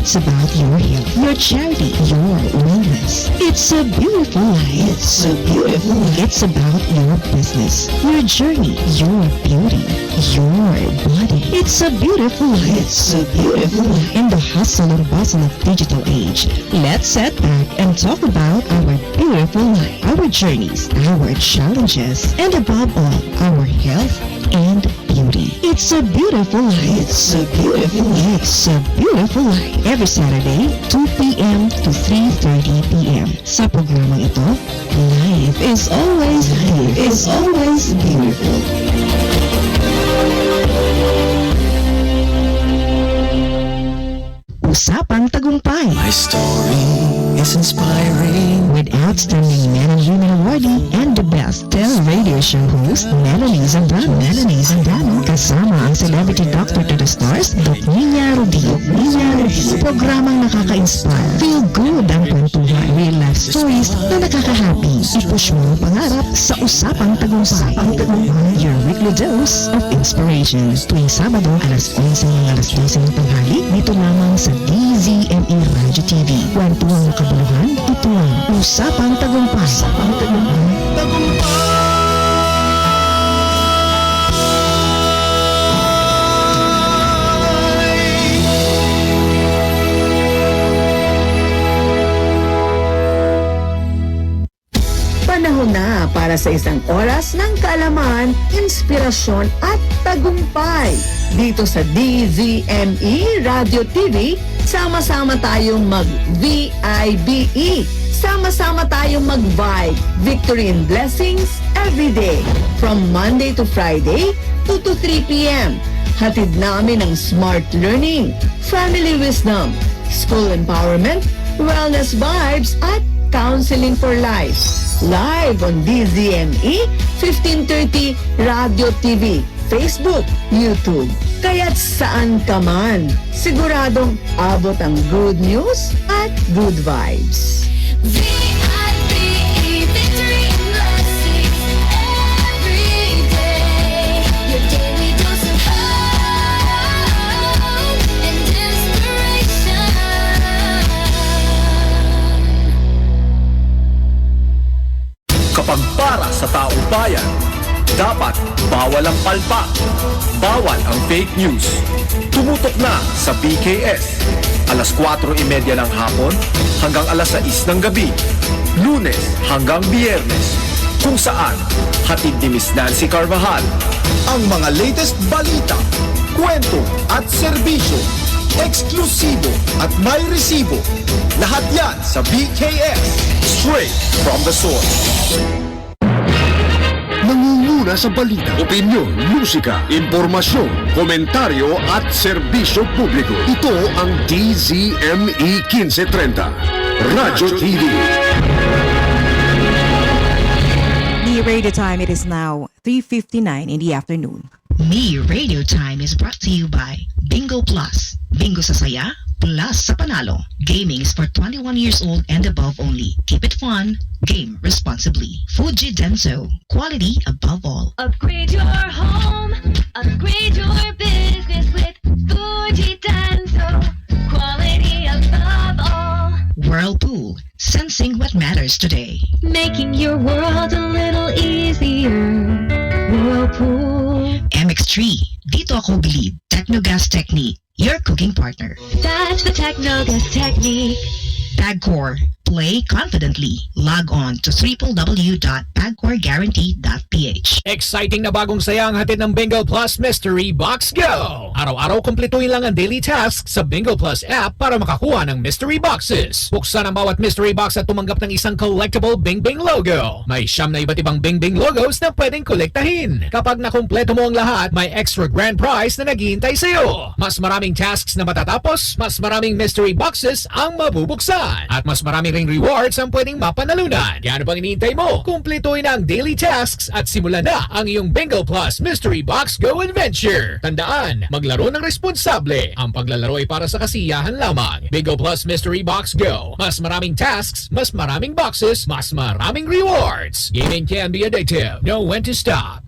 It's about your health, your charity, your wellness. It's a beautiful life. It's a beautiful life. It's about your business, your journey, your beauty, your body. It's a beautiful life. It's a beautiful life. In the hustle and bustle of digital age, let's sit back and talk about our beautiful life, our journeys, our challenges, and above all, our health and beauty. It's a beautiful life. It's a beautiful life. It's a beautiful life. Every Saturday, 2 p.m. to 3:30 p.m. Sa programang ito, life is always beautiful. Usapang Tagumpay. My story is inspiring. With outstanding Men and Women awardee and the best radio show host, Melanie Zambrano. Kasama ang celebrity doctor to the stars, Doc Nina Rodillo. Programang nakaka-inspire. Feel good ang kwentuhan. Real life stories na nakaka-happy. I-push mo ang pangarap sa Usapang Tagumpay. Your weekly dose of inspiration. Tuwing Sabado, alas 11 hanggang alas 12 ng tanghali, dito lamang sa DZME Radio TV. Kwentuang makabuluhan, ito ang Usapang Tagumpay. Panahon na para sa isang oras ng kaalaman, inspirasyon at tagumpay. Dito sa DZME Radio TV, sama-sama tayong mag-VIBE. Sama-sama tayong mag-vibe. Victory and blessings every day. From Monday to Friday, 2 to 3 p.m. Hatid namin ang smart learning, family wisdom, school empowerment, wellness vibes, at counseling for life. Live on DZME 1530 Radio TV, Facebook, YouTube. Kaya't saan ka man, siguradong abot ang good news at good vibes. VIBE, victory and blessings every day. Your daily dose of hope and inspiration. Kapag para sa taong bayan, dapat bawal ang palpak, bawal ang fake news. Tumutok na sa BKS, alas 4:30 ng hapon hanggang alas 6 ng gabi, Lunes hanggang Biyernes, kung saan hatid ni Miss Nancy Carvajal ang mga latest balita, kwento at serbisyo, eksklusibo at may resibo. Lahat yan sa BKS, straight from the source. Nangunguna sa balita, opinyon, musika, impormasyon, komentaryo at serbisyo publiko. Ito ang DZME 1530 Radyo TV. The radio time, it is now 3:59 in the afternoon. Me Radio Time is brought to you by Bingo Plus. Bingo sa saya, plus sa panalo. Gaming is for 21 years old and above only. Keep it fun. Game responsibly. Fuji Denso. Quality above all. Upgrade your home, upgrade your business with Fuji Denso. Quality above all. Whirlpool. Sensing what matters today. Making your world a little easier. Whirlpool. MX3. Dito ako believe. Technogas Technique. Your cooking partner. That's the Technogas technique. Pagcor. Play confidently. Log on to www.pagcorguarantee.ph. Exciting na bagong saya ang hatid ng Bingo Plus Mystery Box Go! Araw-araw kumpletuhin lang ang daily tasks sa Bingo Plus app para makakuha ng mystery boxes. Buksan ang bawat mystery box at tumanggap ng isang collectible Bing Bing logo. May 9 na iba't ibang Bing Bing logos na pwedeng kolektahin. Kapag nakumpleto mo ang lahat, may extra grand prize na naghihintay sa'yo. Mas maraming tasks na matatapos, mas maraming mystery boxes ang mabubuksan. At mas maraming ring rewards ang pwedeng mapanalunan. Kaya ano pang hinihintay mo? Kumpletuhin ang daily tasks at simulan na ang iyong Bingo Plus Mystery Box Go Adventure. Tandaan, maglaro ng responsable. Ang paglalaro ay para sa kasiyahan lamang. Bingo Plus Mystery Box Go. Mas maraming tasks, mas maraming boxes, mas maraming rewards. Gaming can be addictive. Know when to stop.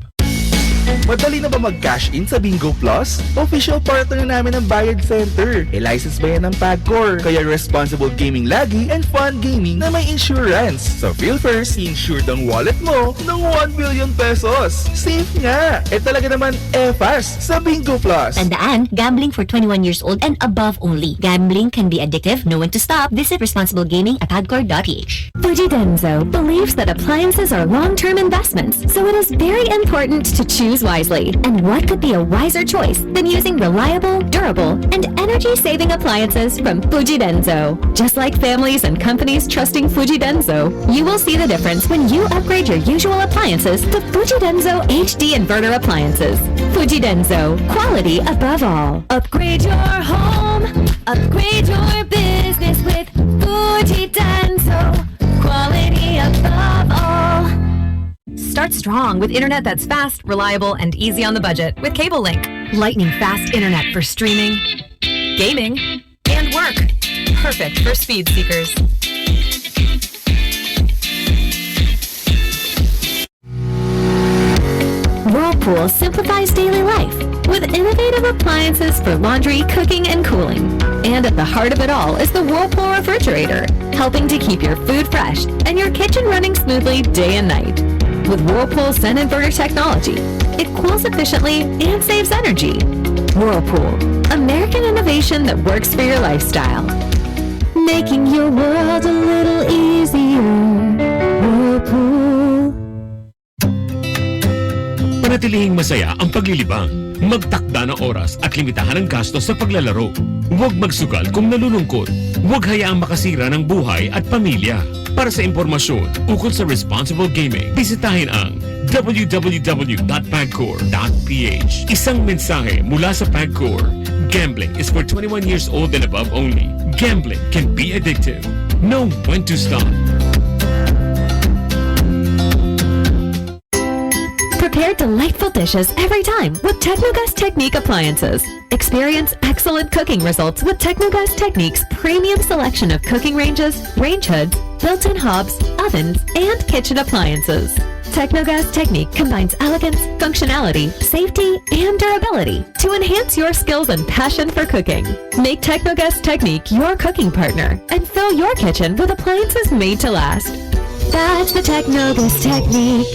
Madali na ba mag-cash in sa Bingo Plus? Official partner na namin ng Bayad Center. License ba yan ng PAGCOR? Kaya responsible gaming lagi and fun gaming na may insurance. So feel first, insured ang wallet mo ng 1 billion pesos. Safe nga! Talaga naman fast sa Bingo Plus. Tandaan, gambling for 21 years old and above only. Gambling can be addictive. Know when to stop. Visit responsiblegaming@pagcor.ph. Fujidenzo believes that appliances are long-term investments, so it is very important to choose wisely. And what could be a wiser choice than using reliable, durable, and energy-saving appliances from Fujidenzo? Just like families and companies trusting Fujidenzo, you will see the difference when you upgrade your usual appliances to Fujidenzo HD inverter appliances. Fujidenzo, quality above all. Upgrade your home, upgrade your business with Fujidenzo, quality above all. Start strong with internet that's fast, reliable, and easy on the budget with Cable Link. Lightning fast internet for streaming, gaming, and work. Perfect for speed seekers. Whirlpool simplifies daily life with innovative appliances for laundry, cooking, and cooling. And at the heart of it all is the Whirlpool refrigerator, helping to keep your food fresh and your kitchen running smoothly day and night. With Whirlpool Sun Inverter technology, it cools efficiently and saves energy. Whirlpool, American innovation that works for your lifestyle. Making your world a little easier. Whirlpool. Panatilihing masaya ang paglilibang. Magtakda ng oras at limitahan ang gastos sa paglalaro. Huwag magsugal kung nalulungkot. Huwag hayaang makasira ng buhay at pamilya. Para sa impormasyon ukol sa responsible gaming, bisitahin ang www.pagcor.ph. Isang mensahe mula sa PAGCOR. Gambling is for 21 years old and above only. Gambling can be addictive. Know when to stop. Prepare delightful dishes every time with Technogas Technique appliances. Experience excellent cooking results with Technogas Technique's premium selection of cooking ranges, range hoods, built-in hobs, ovens, and kitchen appliances. Technogas Technique combines elegance, functionality, safety, and durability to enhance your skills and passion for cooking. Make Technogas Technique your cooking partner and fill your kitchen with appliances made to last. That's the Technogas Technique.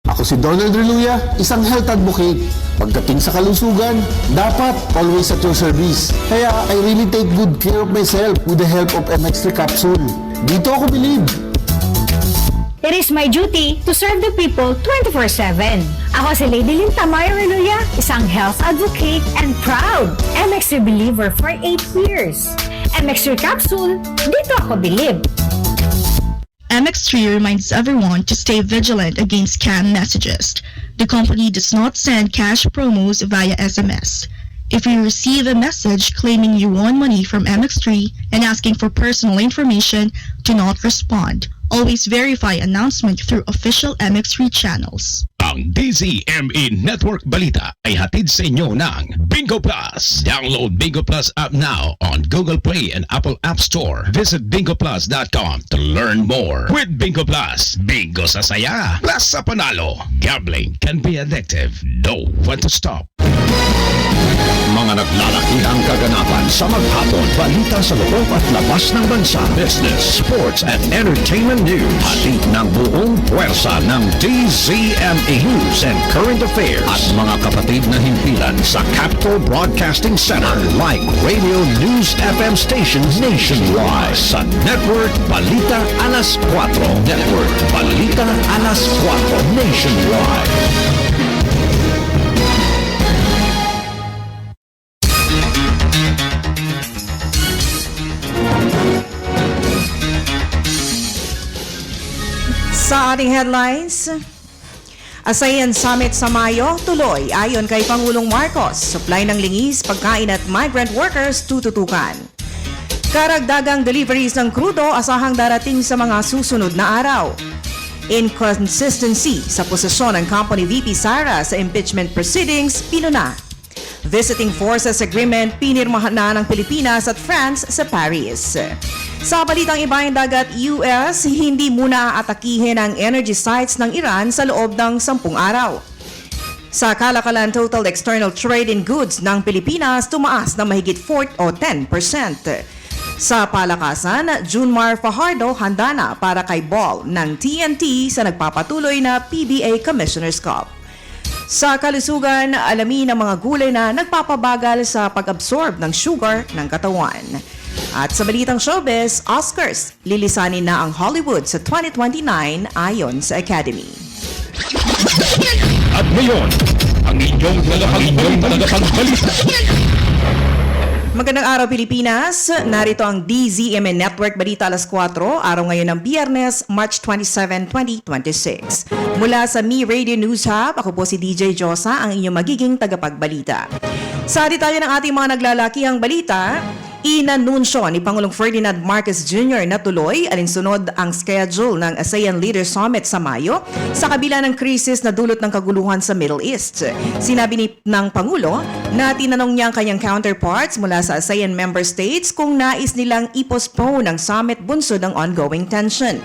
Ako si Donald Reluya, isang health advocate. Pagdating sa kalusugan, dapat always at your service. Kaya I really take good care of myself with the help of MX3 capsule. Dito ako believe. It is my duty to serve the people 24/7. Ako si Lady Lynn Tamayo Reluya, isang health advocate and proud MX3 believer for 8 years. MX3 capsule, dito ako believe. MX3 reminds everyone to stay vigilant against scam messages. The company does not send cash promos via SMS. If you receive a message claiming you won money from MX3 and asking for personal information, do not respond. Always verify announcement through official MX3 channels. Ang DZME Network Balita ay hatid sa inyo ng Bingo Plus. Download Bingo Plus app now on Google Play and Apple App Store. Visit bingoplus.com to learn more. With Bingo Plus, bingo sa saya, plus sa panalo. Gambling can be addictive. Know when to stop. Mga naglalakihang kaganapan sa maghapon, balita sa loob at labas ng bansa, business, sports at entertainment news. Hatid ng buong puwersa ng DZME News and Current Affairs at mga kapatid na himpilan sa Capital Broadcasting Center like radio news FM stations nationwide sa Network Balita Alas 4. Network Balita Alas 4 nationwide. Sa ating headlines, ASEAN Summit sa Mayo, tuloy ayon kay Pangulong Marcos. Supply ng lingis, pagkain at migrant workers tututukan. Karagdagang deliveries ng krudo asahang darating sa mga susunod na araw. Inconsistency sa posisyon ng company VP Sara sa impeachment proceedings, pinuna. Visiting Forces Agreement, pinirmahan na ng Pilipinas at France sa Paris. Sa balitang ibaing dagat, US, hindi muna atakihin ang energy sites ng Iran sa loob ng 10 araw. Sa kalakalan, total external trade in goods ng Pilipinas tumaas na mahigit 4 o 10%. Sa palakasan, Junmar Fajardo handa na para kay ball ng TNT sa nagpapatuloy na PBA Commissioner's Cup. Sa kalusugan, alamin ang mga gulay na nagpapabagal sa pag-absorb ng sugar ng katawan. At sa balitang showbiz, Oscars, lilisanin na ang Hollywood sa 2029 ayon sa Academy. At ngayon, ang inyong tagapagbalita. Magandang araw Pilipinas, narito ang DZMN Network Balita alas 4, araw ngayon ng Biyernes, March 27, 2026. Mula sa Me Radio News Hub, ako po si DJ Josa, ang inyong magiging tagapagbalita. Sa detalye ng ating mga naglalakihang balita, inanunsyo ni Pangulong Ferdinand Marcos Jr. na tuloy alinsunod ang schedule ng ASEAN Leaders Summit sa Mayo sa kabila ng krisis na dulot ng kaguluhan sa Middle East. Sinabi ng Pangulo na tinanong niya ang kanyang counterparts mula sa ASEAN member states kung nais nilang i-postpone ang summit bunsod ng ongoing tension.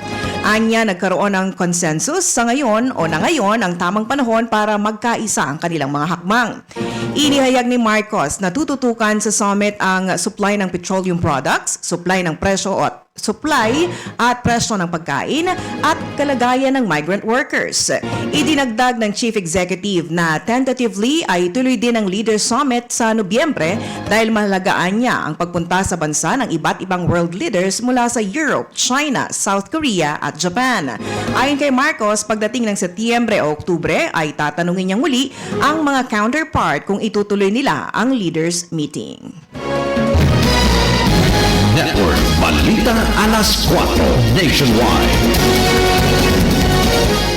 Anya, nagkaroon ng consensus sa ngayon ang tamang panahon para magkaisa ang kanilang mga hakbang. Inihayag ni Marcos na tututukan sa summit ang supply ng petroleum products, supply at presyo ng pagkain at kalagayan ng migrant workers. Idinagdag ng Chief Executive na tentatively ay tuloy din ang Leaders Summit sa Nobyembre dahil mahalagaan niya ang pagpunta sa bansa ng iba't ibang world leaders mula sa Europe, China, South Korea at Japan. Ayon kay Marcos, pagdating ng Setyembre o Oktubre ay tatanungin niyang muli ang mga counterpart kung itutuloy nila ang leaders meeting. Network Balita Alas 4 Nationwide.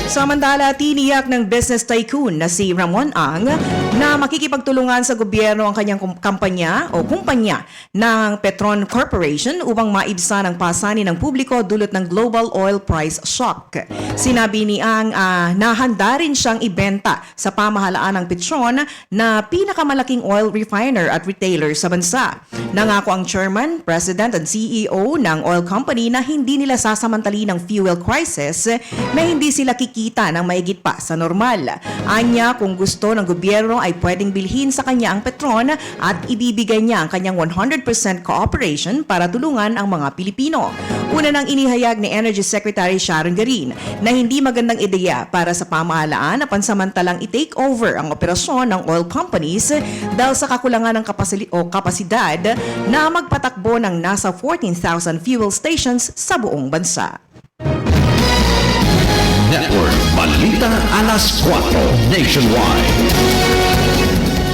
Samantala, tiniyak ng business tycoon na si Ramon Ang na makikipagtulungan sa gobyerno ang kanyang kumpanya ng Petron Corporation upang maibsan ang pasanin ng publiko dulot ng global oil price shock. Sinabi ni Ang na handa rin siyang ibenta sa pamahalaan ng Petron na pinakamalaking oil refiner at retailer sa bansa. Nangako ang chairman, president at CEO ng oil company na hindi nila sasamantali ng fuel crisis na hindi sila kikita ng maigit pa sa normal. Anya, kung gusto ng gobyerno ay pwedeng bilhin sa kanya ang Petron at ibibigay niya ang kanyang 100% cooperation para tulungan ang mga Pilipino. Una nang inihayag ni Energy Secretary Sharon Garin na hindi magandang ideya para sa pamahalaan na pansamantalang i-take over ang operasyon ng oil companies dahil sa kakulangan ng kapasidad na magpatakbo ng nasa 14,000 fuel stations sa buong bansa. Network Balita Alas 4 Nationwide.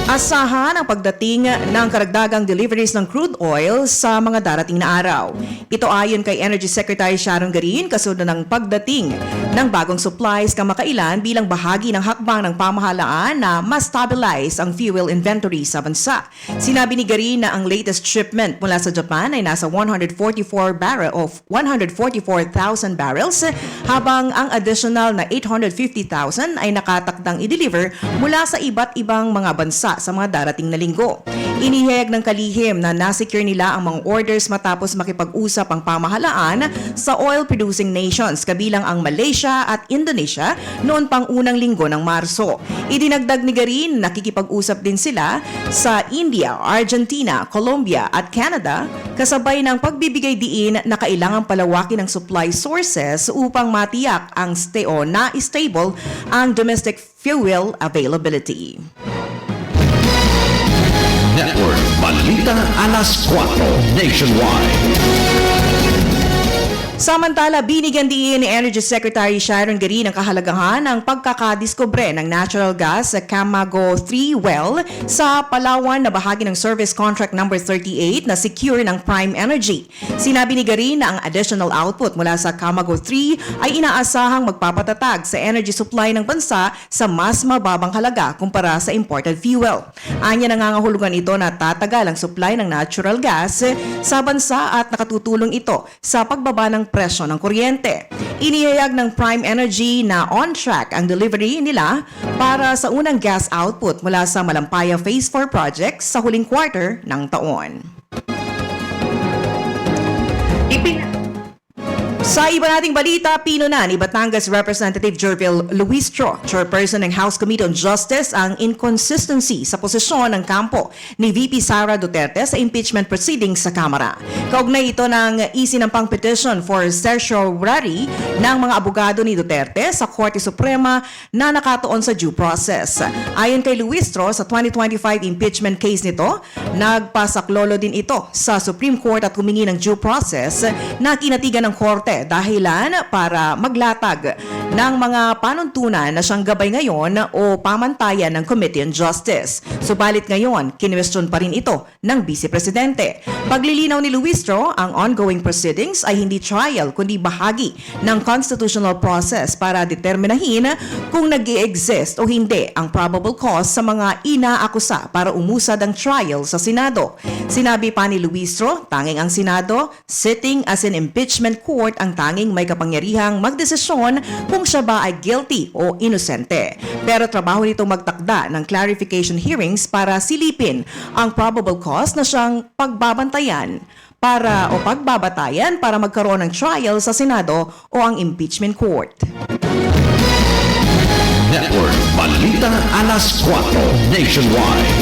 Asahan ang pagdating ng karagdagang deliveries ng crude oil sa mga darating na araw. Ito ayon kay Energy Secretary Sharon Garin kasunod ng pagdating ng bagong supplies kamakailan bilang bahagi ng hakbang ng pamahalaan na mas stabilize ang fuel inventory sa bansa. Sinabi ni Garin na ang latest shipment mula sa Japan ay nasa 144,000 barrels habang ang additional na 850,000 ay nakatakdang i-deliver mula sa iba't ibang mga bansa sa mga darating na linggo. Inihayag ng kalihim na nasecure nila ang mga orders matapos makipag-usap ang pamahalaan sa oil-producing nations kabilang ang Malaysia at Indonesia noon pang unang linggo ng Marso. Idinagdag ni Garin na nakikipag-usap din sila sa India, Argentina, Colombia at Canada kasabay ng pagbibigay diin na kailangang palawakin ang supply sources upang matiyak ang stable ang domestic fuel availability. Network Balita Alas 4 Nationwide. Samantala, binigyan din ni Energy Secretary Sharon Garin ang kahalagahan ng pagkakadiskubre ng natural gas sa Camago 3 well sa Palawan na bahagi ng Service Contract No. 38 na secure ng Prime Energy. Sinabi ni Garin na ang additional output mula sa Camago 3 ay inaasahang magpapatatag sa energy supply ng bansa sa mas mababang halaga kumpara sa imported fuel. Anya, nangangahulugan ito na tatagal ang supply ng natural gas sa bansa at nakatutulong ito sa pagbaba ng presyo ng kuryente. Inihayag ng Prime Energy na on track ang delivery nila para sa unang gas output mula sa Malampaya Phase 4 project sa huling quarter ng taon. Sa iba nating balita, pinunan ni Batangas Representative Jervil Luistro, chairperson ng House Committee on Justice, ang inconsistency sa posisyon ng kampo ni VP Sara Duterte sa impeachment proceedings sa Kamara. Kaugnay ito ng isinampang petition for certiorari ng mga abogado ni Duterte sa Korte Suprema na nakatuon sa due process. Ayon kay Luistro, sa 2025 impeachment case nito, nagpasaklolo din ito sa Supreme Court at humingi ng due process na kinatigan ng Korte dahilan para maglatag ng mga panuntunan na siyang gabay ngayon o pamantayan ng Committee on Justice. Subalit ngayon, kinwestiyon pa rin ito ng Vice Presidente. Paglilinaw ni Luistro, ang ongoing proceedings ay hindi trial kundi bahagi ng constitutional process para determinahin kung nag-i-exist o hindi ang probable cause sa mga inaakusa para umusad ang trial sa Senado. Sinabi pa ni Luistro, tanging ang Senado, sitting as an impeachment court, ang tanging may kapangyarihang magdesisyon kung siya ba ay guilty o inosente. Pero trabaho nito magtakda ng clarification hearings para silipin ang probable cause na siyang pagbabatayan para magkaroon ng trial sa Senado o ang impeachment court. Network Balita Alas 4 Nationwide.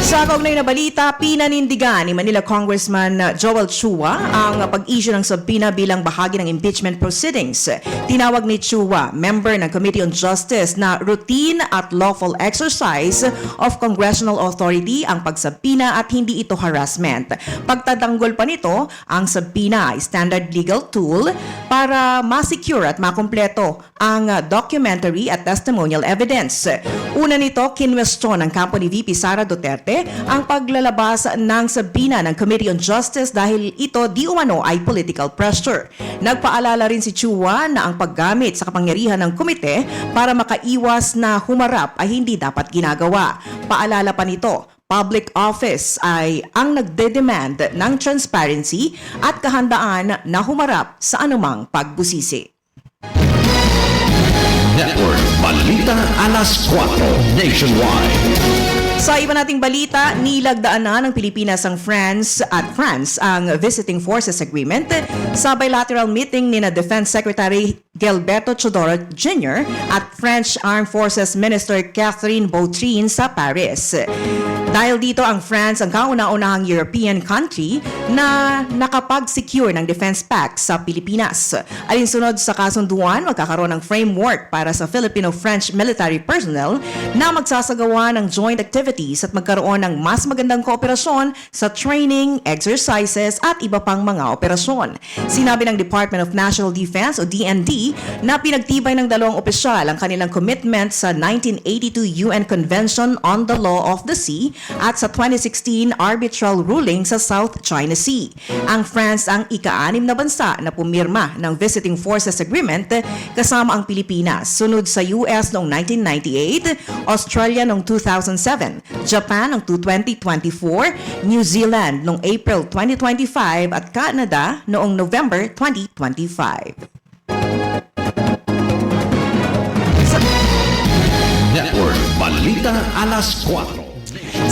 Sa kaugnay na balita, pinanindigan ni Manila Congressman Joel Chua ang pag-issue ng subpoena bilang bahagi ng impeachment proceedings. Tinawag ni Chua, member ng Committee on Justice, na routine at lawful exercise of congressional authority ang pagsubpoena at hindi ito harassment. Pagtatanggol pa nito, ang subpoena ay standard legal tool para ma-secure at makumpleto ang documentary at testimonial evidence. Una nito, kinwestiyon ng kampo ni VP Sara Duterte ang paglalabas ng subpoena ng Committee on Justice dahil ito di umano ay political pressure. Nagpaalala rin si Chua na ang paggamit sa kapangyarihan ng komite para makaiwas na humarap ay hindi dapat ginagawa. Paalala pa nito, public office ay ang nagde-demand ng transparency at kahandaan na humarap sa anumang pagbusisi. Network Balita Alas 4 Nationwide. Sa iba nating balita, nilagdaan na ng Pilipinas ang France ang Visiting Forces Agreement sa bilateral meeting ni Defense Secretary Gilberto Chodoro Jr. at French Armed Forces Minister Catherine Vautrin sa Paris. Dahil dito, ang France ang kauna-unahang European country na nakapag-secure ng defense pact sa Pilipinas. Alinsunod sa kasunduan, magkakaroon ng framework para sa Filipino-French military personnel na magsasagawa ng joint activities at magkaroon ng mas magandang kooperasyon sa training, exercises at iba pang mga operasyon. Sinabi ng Department of National Defense o DND na pinagtibay ng dalawang opisyal ang kanilang commitment sa 1982 UN Convention on the Law of the Sea at sa 2016 arbitral ruling sa South China Sea. Ang France ang ika-6 na bansa na pumirma ng Visiting Forces Agreement kasama ang Pilipinas. Sunod sa US noong 1998, Australia noong 2007, Japan noong 2024, New Zealand noong April 2025 at Canada noong November 2025. Network Balita Alas 4.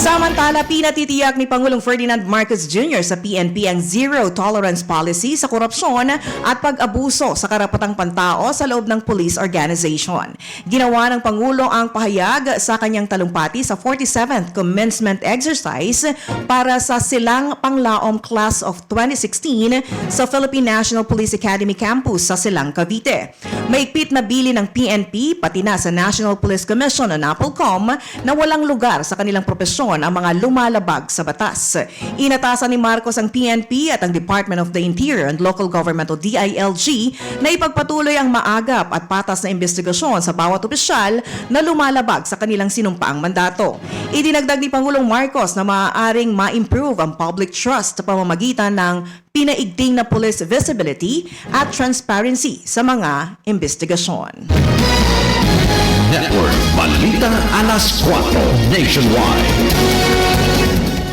Samantala, pinatitiyak ni Pangulong Ferdinand Marcos Jr. sa PNP ang zero tolerance policy sa korupsyon at pag-abuso sa karapatang pantao sa loob ng police organization. Ginawa ng Pangulo ang pahayag sa kanyang talumpati sa 47th commencement exercise para sa Silang Panglaom Class of 2016 sa Philippine National Police Academy Campus sa Silang, Cavite. Maigpit na bili ng PNP pati na sa National Police Commission o NAPOLCOM na walang lugar sa kanilang propesyon ang mga lumalabag sa batas. Inatasan ni Marcos ang PNP at ang Department of the Interior and Local Government o DILG na ipagpatuloy ang maagap at patas na investigasyon sa bawat opisyal na lumalabag sa kanilang sinumpaang mandato. Idinagdag ni Pangulong Marcos na maaaring ma-improve ang public trust sa pamamagitan ng pinaigting na police visibility at transparency sa mga investigasyon. Network Balita Alas 4 Nationwide.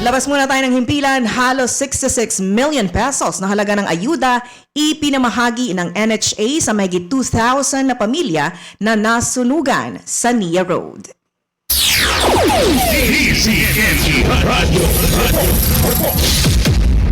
Labas muna tayo ng himpilan, halos 66 million pesos na halaga ng ayuda ipinamahagi ng NHA sa mahigit 2,000 na pamilya na nasunugan sa NIA Road.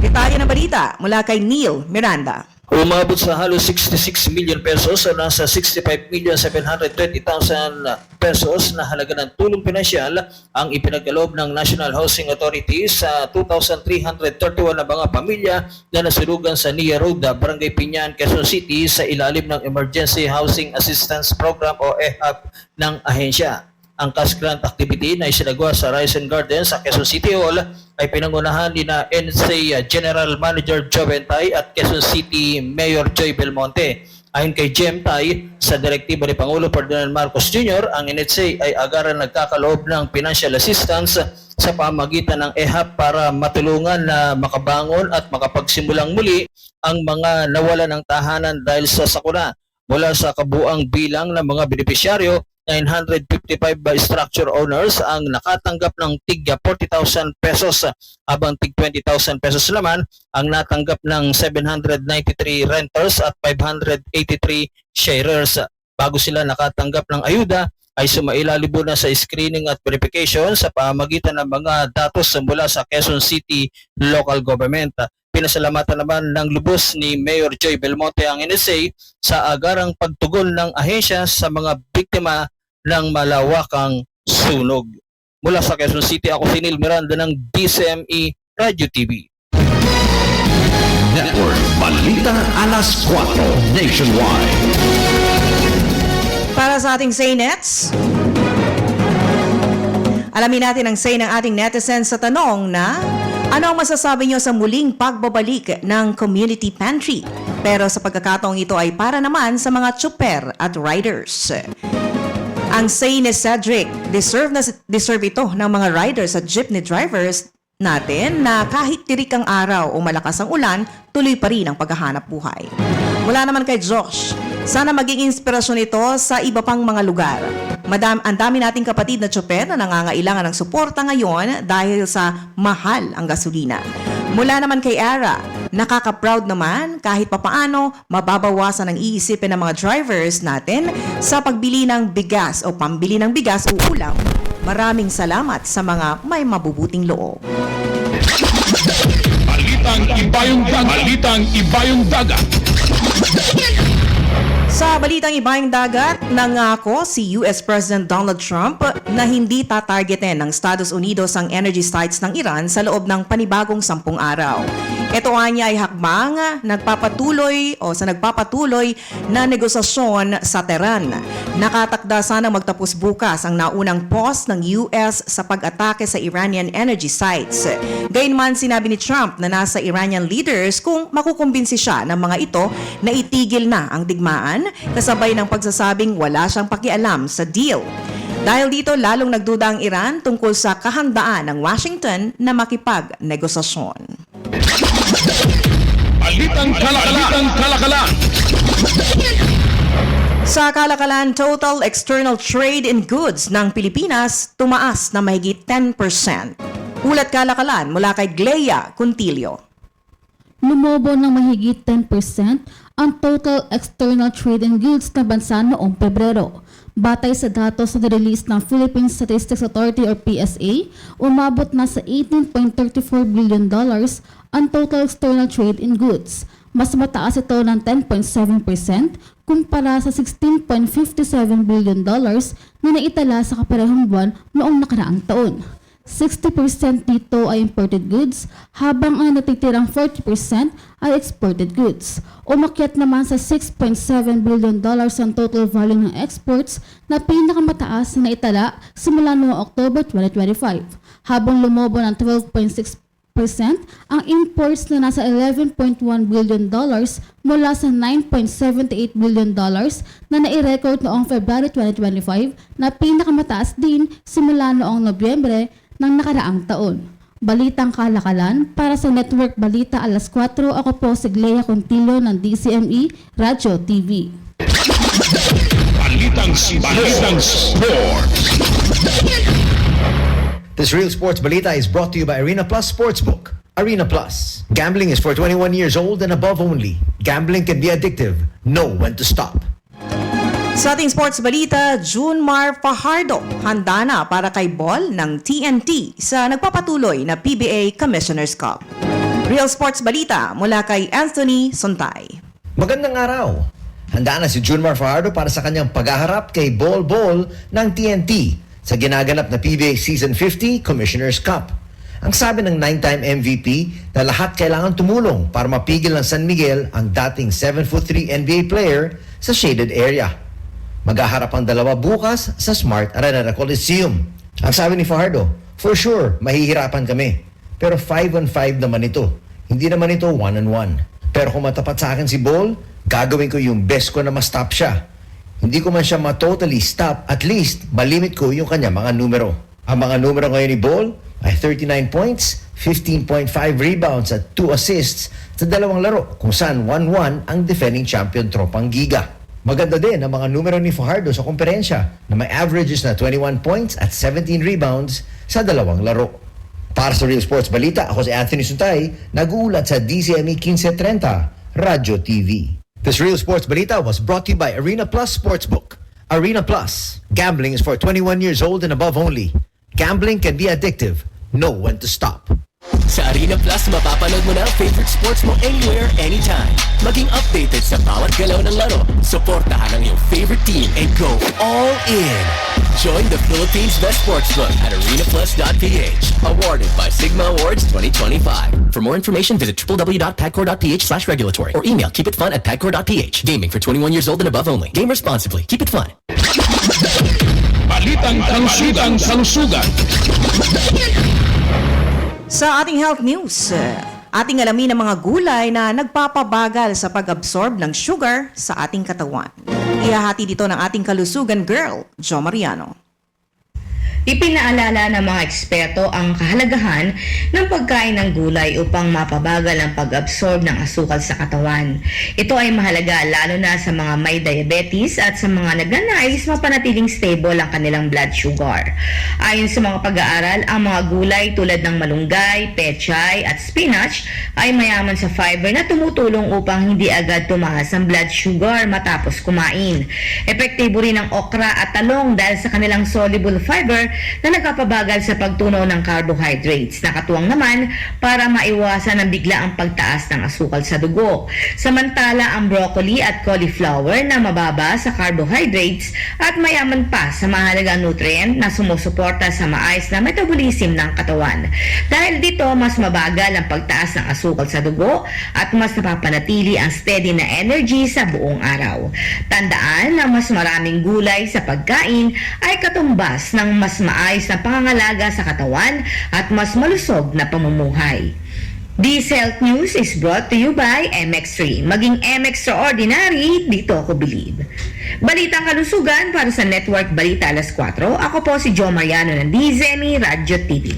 Detalye ng balita mula kay Neil Miranda. Umabot sa halos 66 million pesos o nasa 65,720,000 pesos na halaga ng tulong pinansyal ang ipinagkaloob ng National Housing Authority sa 2,331 na mga pamilya na nasurugan sa Nia Road, Barangay Piñan, Quezon City sa ilalim ng Emergency Housing Assistance Program o EHAP ng ahensya. Ang cash grant activity na isinagawa sa Risen Gardens sa Quezon City Hall ay pinangunahan ni na NSA General Manager Joventay at Quezon City Mayor Joy Belmonte. Ayon kay Jemtay, sa direktiba ni Pangulo Ferdinand Marcos Jr., ang NHA ay agaran nagkakaloob ng financial assistance sa pamagitan ng EHAP para matulungan na makabangon at makapagsimulang muli ang mga nawalan ng tahanan dahil sa sakuna. Mula sa kabuang bilang ng mga benepisyaryo, 955 by structure owners ang nakatanggap ng tig 40,000 pesos habang tig 20,000 pesos naman ang natanggap ng 793 renters at 583 sharers. Bago sila nakatanggap ng ayuda ay sumailalibo na sa screening at verification sa pamagitan ng mga datos mula sa Quezon City local government. Pinasalamatan naman ng lubos ni Mayor Joy Belmonte ang NSA sa agarang pagtugon ng ahensya sa mga biktima ng malawakang sunog. Mula sa Quezon City, ako si Neil Miranda ng DCME Radio TV. Network Balita Alas 4 Nationwide. Para sa ating Say Nets, alamin natin ang say ng ating netizens sa tanong na ano ang masasabi nyo sa muling pagbabalik ng community pantry? Pero sa pagkakataong ito ay para naman sa mga tsuper at riders. Ang say ni Cedric, deserve ito ng mga riders at jeepney drivers natin na kahit tirik ang araw o malakas ang ulan, tuloy pa rin ang paghahanap buhay. Mula naman kay Josh, sana maging inspirasyon ito sa iba pang mga lugar. Ang dami nating kapatid na tsuper na nangangailangan ng suporta ngayon dahil sa mahal ang gasolina. Mula naman kay Ara, nakaka-proud naman kahit papaano mababawasan ang iisipin ng mga drivers natin sa pagbili ng bigas o pambili ng bigas o ulam. Maraming salamat sa mga may mabubuting loob. Balitang Ibayong Dagat. Sa balitang ibayong dagat, nangako si US President Donald Trump na hindi tatargetin ng Estados Unidos ang energy sites ng Iran sa loob ng panibagong 10 araw. Ito niya ay hakbang nagpapatuloy na negosasyon sa Tehran. Nakatakda sana magtapos bukas ang naunang pause ng US sa pag-atake sa Iranian energy sites. Gayunman sinabi ni Trump na nasa Iranian leaders kung makukumbinsi siya ng mga ito na itigil na ang digmaan kasabay ng pagsasabing wala siyang pakialam sa deal. Dahil dito, lalong nagduda ang Iran tungkol sa kahandaan ng Washington na makipagnegosasyon. Balitang kalakalan. Sa kalakalan, total external trade in goods ng Pilipinas tumaas na mahigit 10%. Ulat kalakalan mula kay Glea Contillo. Lumobo ng mahigit 10% ang total external trade in goods na bansa noong Pebrero. Batay sa datos na release ng Philippine Statistics Authority or PSA, umabot na sa $18.34 billion ang total external trade in goods. Mas mataas ito ng 10.7% kumpara sa $16.57 billion na naitala sa kaparehong buwan noong nakaraang taon. 60% dito ay imported goods, habang ang natitirang 40% ay exported goods. Umakyat naman sa $6.7 billion ang total volume ng exports na pinakamataas na naitala simula noong October 2025, habang lumobo ng 12.6% ang imports na nasa $11.1 billion mula sa $9.78 billion na nai-record noong February 2025 na pinakamataas din simula noong Nobyembre ng nakaraang taon. Balitang kalakalan para sa Network Balita Alas 4, ako po si Glea Contillo ng DCME Radio TV. Balitang Sports. This Real Sports Balita is brought to you by Arena Plus Sportsbook. Arena Plus. Gambling is for 21 years old and above only. Gambling can be addictive. Know when to stop. Sa ating sports balita, Junmar Fajardo handa na para kay ball ng TNT sa nagpapatuloy na PBA Commissioner's Cup. Real Sports Balita mula kay Anthony Sontay. Magandang araw! Handa na si Junmar Fajardo para sa kanyang paghaharap kay Bol Bol ng TNT sa ginaganap na PBA Season 50 Commissioner's Cup. Ang sabi ng 9-time MVP na lahat kailangan tumulong para mapigil ng San Miguel ang dating 7'3" NBA player sa shaded area. Maghaharap ang dalawa bukas sa Smart Araneta Coliseum. Ang sabi ni Fajardo, for sure, mahihirapan kami. Pero 5-on-5 naman ito. Hindi naman ito 1-on-1. Pero kung matapat sa akin si Bol, gagawin ko yung best ko na ma-stop siya. Hindi ko man siya ma-totally stop, at least malimit ko yung kanya mga numero. Ang mga numero ngayon ni Bol ay 39 points, 15.5 rebounds at 2 assists sa dalawang laro kung saan 1-1 ang defending champion tropang Giga. Maganda din ang mga numero ni Fajardo sa komperensya na may averages na 21 points at 17 rebounds sa dalawang laro. Para sa Real Sports Balita, ako si Anthony Suntay, nag-uulat sa DCME 1530, Radyo TV. This Real Sports Balita was brought to you by Arena Plus Sportsbook. Arena Plus. Gambling is for 21 years old and above only. Gambling can be addictive. Know when to stop. Sa Arena Plus, mapapanood mo na ang favorite sports mo anywhere, anytime. Maging updated sa bawat galaw ng laro. Suportahan ang iyong favorite team and go all in. Join the Philippines' best sportsbook at arenaplus.ph. Awarded by Sigma Awards 2025. For more information, visit www.pagcor.ph/regulatory or email keepitfun@pagcor.ph. Gaming for 21 years old and above only. Game responsibly. Keep it fun. Balitang kalusugan. Sa ating health news, ating alamin ang mga gulay na nagpapabagal sa pag-absorb ng sugar sa ating katawan. Ihahati dito ng ating kalusugan girl, Jo Mariano. Ipinaalala ng mga eksperto ang kahalagahan ng pagkain ng gulay upang mapabagal ang pag-absorb ng asukal sa katawan. Ito ay mahalaga lalo na sa mga may diabetes at sa mga nagnanais mapanatiling stable ang kanilang blood sugar. Ayon sa mga pag-aaral, ang mga gulay tulad ng malunggay, pechay at spinach ay mayaman sa fiber na tumutulong upang hindi agad tumaas ang blood sugar matapos kumain. Epektibo rin ang okra at talong dahil sa kanilang soluble fiber na nagpapabagal sa pagtunaw ng carbohydrates. Nakatuwang naman para maiwasan ang biglaang pagtaas ng asukal sa dugo. Samantala, ang broccoli at cauliflower na mababa sa carbohydrates at mayaman pa sa mahalagang nutrient na sumusuporta sa maayos na metabolism ng katawan. Dahil dito, mas mabagal ang pagtaas ng asukal sa dugo at mas napapanatili ang steady na energy sa buong araw. Tandaan na mas maraming gulay sa pagkain ay katumbas ng mas maayos na pangangalaga sa katawan at mas malusog na pamumuhay. This Health News is brought to you by MX3. Maging M-Extraordinary, dito ako believe. Balitang kalusugan para sa Network Balita alas 4. Ako po si Jo Mariano ng DZME Radyo TV.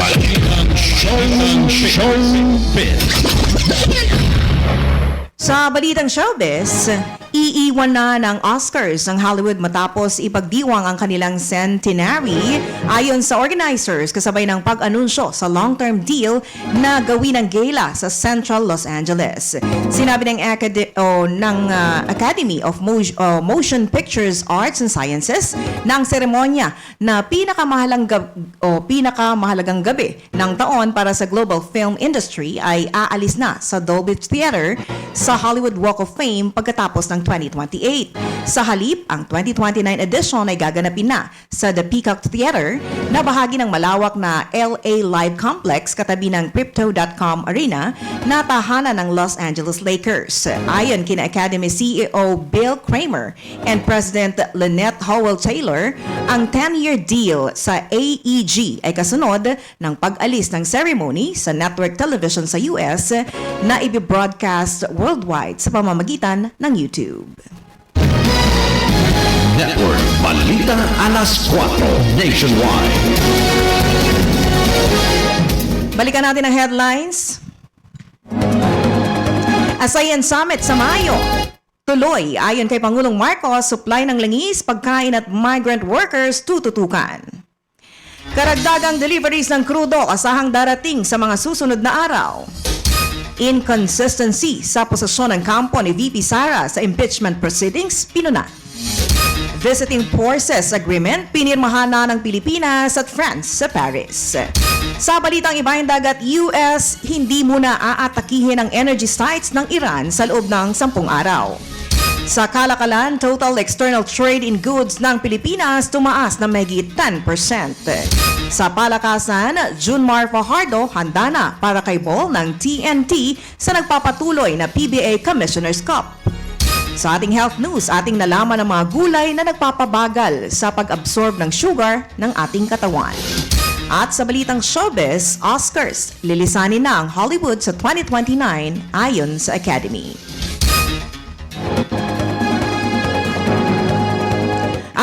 Balitang showbiz. Sa balitang showbiz, iiwan na ng Oscars ang Hollywood matapos ipagdiwang ang kanilang centenary ayon sa organizers kasabay ng pag-anunsyo sa long-term deal na gawin ng gala sa Central Los Angeles. Sinabi ng Academy of Motion Pictures Arts and Sciences ng seremonya na pinakamahalagang gabi ng taon para sa global film industry ay aalis na sa Dolby Theater sa Hollywood Walk of Fame pagkatapos ng 2028. Sa halip, ang 2029 edition ay gaganapin na sa The Peacock Theater na bahagi ng malawak na LA Live Complex katabi ng Crypto.com Arena na tahanan ng Los Angeles Lakers. Ayon kina Academy CEO Bill Kramer and President Lynette Howell Taylor, ang 10-year deal sa AEG ay kasunod ng pag-alis ng ceremony sa network television sa US na ibibroadcast worldwide sa pamamagitan ng YouTube. Network Balita alas 4 nationwide. Balikan natin ang headlines. Asayan Summit sa Mayo. Tuloy, ayon kay Pangulong Marcos, supply ng langis, pagkain at migrant workers tututukan. Karagdagang deliveries ng krudo asahang darating sa mga susunod na araw. Inconsistency sa posisyon ng kampo ni VP Sara sa impeachment proceedings, pinuna. Visiting Forces Agreement, pinirmahan na ng Pilipinas at France sa Paris. Sa balitang ibahin dagat, US hindi muna aatakihin ang energy sites ng Iran sa loob ng 10 araw. Sa kalakalan, total external trade in goods ng Pilipinas tumaas na mahigit 10%. Sa palakasan, Junmar Fajardo handa na para kay ball ng TNT sa nagpapatuloy na PBA Commissioner's Cup. Sa ating health news, ating nalaman ng mga gulay na nagpapabagal sa pag-absorb ng sugar ng ating katawan. At sa balitang showbiz, Oscars, lilisanin na ang Hollywood sa 2029 ayon sa Academy.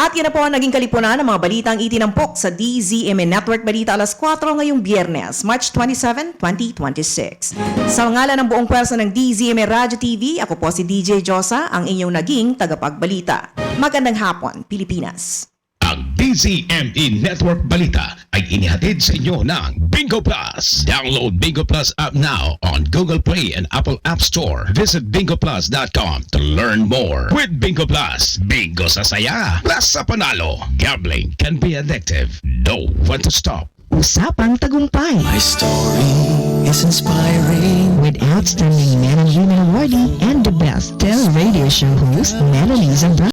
At yan na po ang naging kalipunan ng mga balitang itinampok sa DZME Network Balita alas 4 ngayong Biyernes, March 27, 2026. Sa ngalan ng buong pwersa ng DZME Radio TV, ako po si DJ Josa, ang inyong naging tagapagbalita. Magandang hapon, Pilipinas. Ang DZME Network Balita ay inihatid sa inyo ng Bingo Plus. Download Bingo Plus app now on Google Play and Apple App Store. Visit bingoplus.com to learn more. With Bingo Plus, bingo sa saya, plus sa panalo. Gambling can be addictive. Know when to stop. Usapang Tagumpay. My story is inspiring. With outstanding man and women awardee and the best radio show host, Melanie Zambrano.